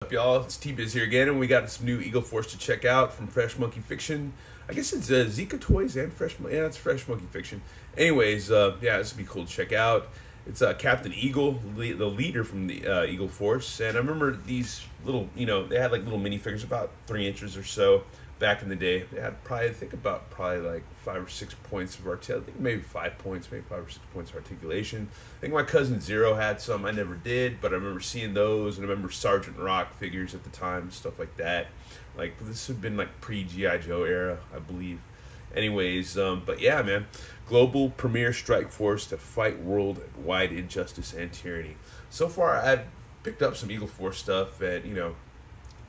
What's up, y'all? It's T-Biz here again, and we got some new Eagle Force to check out from Fresh Monkey Fiction. I guess it's Zika Toys and yeah, it's Fresh Monkey Fiction. Anyways, yeah, this would be cool to check out. It's Captain Eagle, the leader from the Eagle Force, and I remember these little, they had like little minifigures about 3 inches or so back in the day. They had probably like 5 or 6 points of articulation. I think maybe 5 points, maybe 5 or 6 points of articulation. I think my cousin Zero had some. I never did, but I remember seeing those, and I remember Sergeant Rock figures at the time, stuff like that. Like this had been like pre-G.I. Joe era, I believe. Anyways, but yeah, man, global premier strike force to fight worldwide injustice and tyranny. So far, I've picked up some Eagle Force stuff at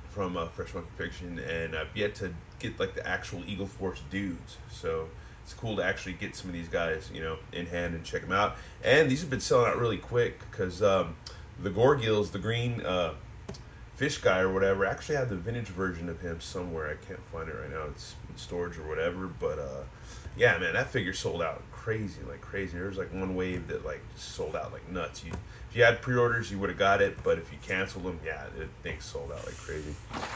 from Fresh Monkey Fiction, and I've yet to get like the actual Eagle Force dudes. So it's cool to actually get some of these guys, in hand and check them out. And these have been selling out really quick because the Gorgils, the green fish guy or whatever, actually have the vintage version of him somewhere. I can't find it right now. It's in storage or whatever. But yeah, man, that figure sold out like crazy. There was like one wave that like sold out like nuts. If you had pre-orders, you would have got it, but if you canceled them, yeah, things sold out like crazy.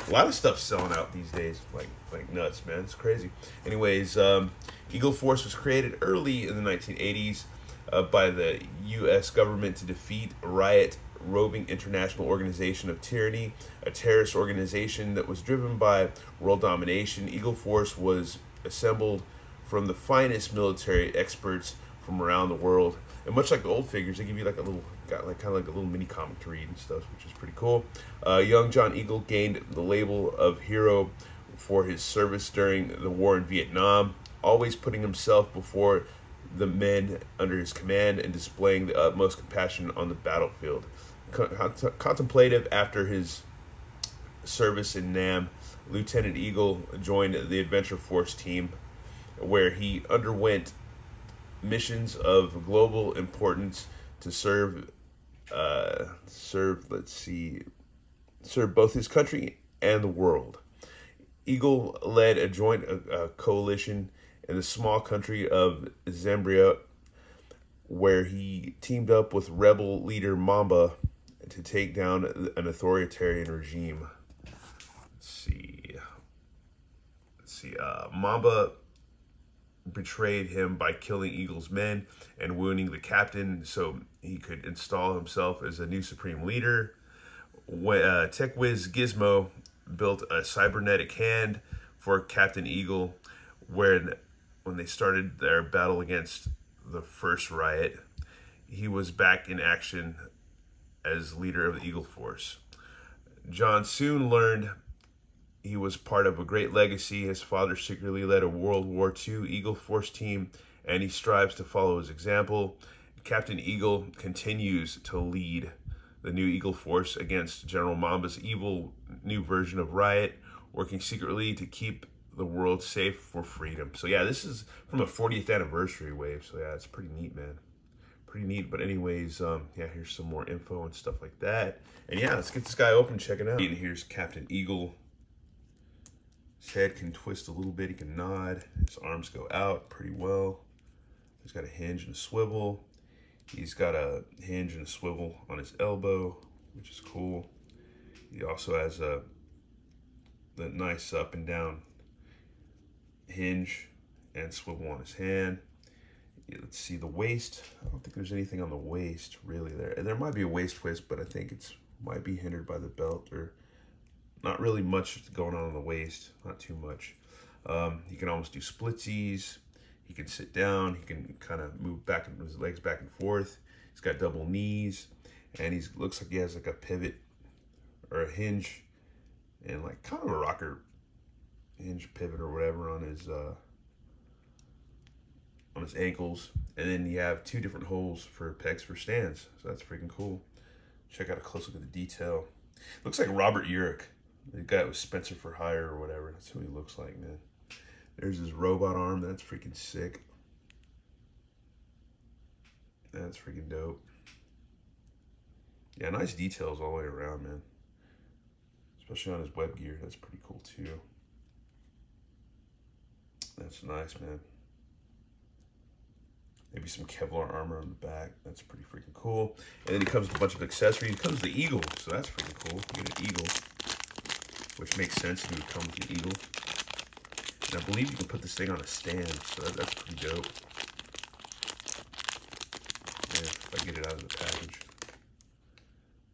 A lot of stuff's selling out these days, like nuts, man. It's crazy. Anyways, Eagle Force was created early in the 1980s by the U.S. government to defeat Riot, roving international organization of tyranny, a terrorist organization that was driven by world domination. Eagle Force was assembled from the finest military experts from around the world, and much like the old figures, they give you like a little, kind of like a little mini comic to read and stuff, which is pretty cool. Young John Eagle gained the label of hero for his service during the war in Vietnam, always putting himself before the men under his command and displaying the utmost compassion on the battlefield. Contemplative after his service in Nam, Lieutenant Eagle joined the Adventure Force team, where he underwent missions of global importance to serve both his country and the world. Eagle led a joint coalition in the small country of Zambia, where he teamed up with rebel leader Mamba to take down an authoritarian regime. Let's see. Mamba betrayed him by killing Eagle's men and wounding the captain so he could install himself as a new supreme leader. Tech Whiz Gizmo built a cybernetic hand for Captain Eagle, when they started their battle against the first Riot, he was back in action as leader of the Eagle Force. John soon learned he was part of a great legacy. His father secretly led a World War II Eagle Force team, and he strives to follow his example. Captain Eagle continues to lead the new Eagle Force against General Mamba's evil new version of Riot, working secretly to keep the world safe for freedom. So yeah, this is from a 40th anniversary wave. So yeah, it's pretty neat, man. Pretty neat. But anyways, yeah, here's some more info and stuff like that. And yeah, let's get this guy open, check it out. And here's Captain Eagle. His head can twist a little bit, he can nod. His arms go out pretty well. He's got a hinge and a swivel. He's got a hinge and a swivel on his elbow, which is cool. He also has the nice up and down hinge and swivel on his hand. Yeah, let's see the waist. I don't think there's anything on the waist really there. And there might be a waist twist, but I think it's might be hindered by the belt, or not really much going on the waist, not too much. He can almost do splitsies. He can sit down. He can kind of move back and his legs back and forth. He's got double knees, and he looks like he has like a pivot or a hinge and like kind of a rocker hinge pivot or whatever on his ankles. And then you have 2 different holes for pegs for stands. So that's freaking cool. Check out a close look at the detail. Looks like Robert Urich, the guy that was Spencer for Hire or whatever. That's who he looks like, man. There's his robot arm. That's freaking sick. That's freaking dope. Yeah, nice details all the way around, man. Especially on his web gear. That's pretty cool, too. That's nice, man. Maybe some Kevlar armor on the back. That's pretty freaking cool. And then he comes with a bunch of accessories. He comes with the eagle, so that's freaking cool. You get an eagle, which makes sense. He would come with the eagle. And I believe you can put this thing on a stand, so that's pretty dope. Yeah, if I get it out of the package.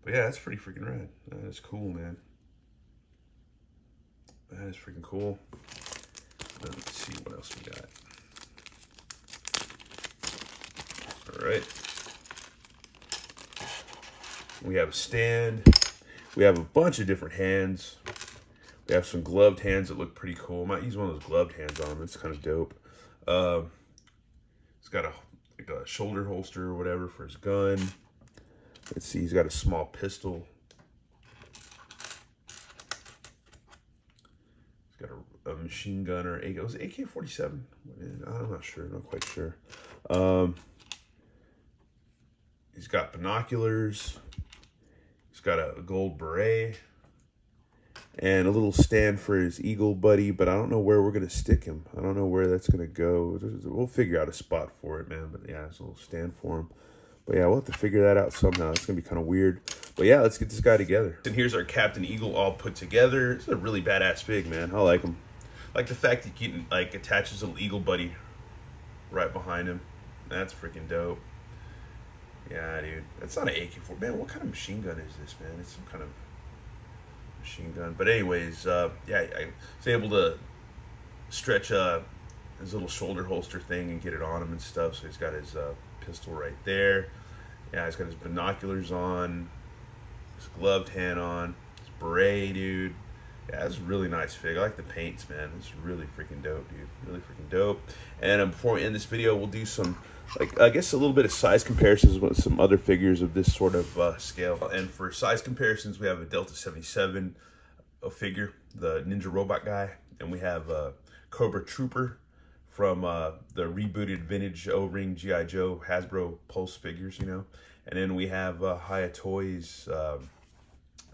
But yeah, that's pretty freaking rad. That is cool, man. That is freaking cool. Let's see what else we got. All right. We have a stand. We have a bunch of different hands. We have some gloved hands that look pretty cool. I might use one of those gloved hands on him. It's kind of dope. It's got like a shoulder holster or whatever for his gun. Let's see, he's got a small pistol. He's got a machine gun or AK. Was it AK-47? I'm not sure. Not quite sure. He's got binoculars. He's got a gold beret. And a little stand for his eagle buddy, but I don't know where we're going to stick him. I don't know where that's going to go. We'll figure out a spot for it, man. But yeah, it's a little stand for him. But yeah, we'll have to figure that out somehow. It's going to be kind of weird. But yeah, let's get this guy together. And here's our Captain Eagle all put together. It's a really badass fig, man. I like him. I like the fact that you can like attach his little eagle buddy right behind him. That's freaking dope. Yeah, dude. That's not an AK-4. Man, what kind of machine gun is this, man? It's some kind of machine gun. But anyways, yeah, I was able to stretch his little shoulder holster thing and get it on him and stuff. So he's got his pistol right there. Yeah, he's got his binoculars on, his gloved hand on, his beret, dude. Yeah, that's a really nice fig. I like the paints, man. It's really freaking dope, dude. Really freaking dope. And before we end this video, we'll do some, like, I guess a little bit of size comparisons with some other figures of this sort of scale. And for size comparisons, we have a Delta 77 figure, the Ninja Robot guy. And we have Cobra Trooper from the rebooted vintage O-Ring G.I. Joe Hasbro Pulse figures, you know. And then we have Hiya Toys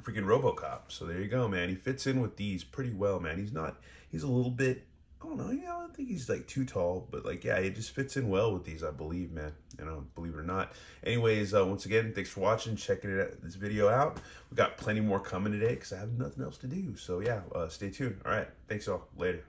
freaking RoboCop. So there you go, man. He fits in with these pretty well, man. He's a little bit, I don't know, you know, I don't think he's like too tall, but like, yeah, he just fits in well with these, I believe, man. You know, believe it or not. Anyways, once again, thanks for watching, checking this video out. We got plenty more coming today because I have nothing else to do. So yeah, stay tuned. All right, thanks all. Later.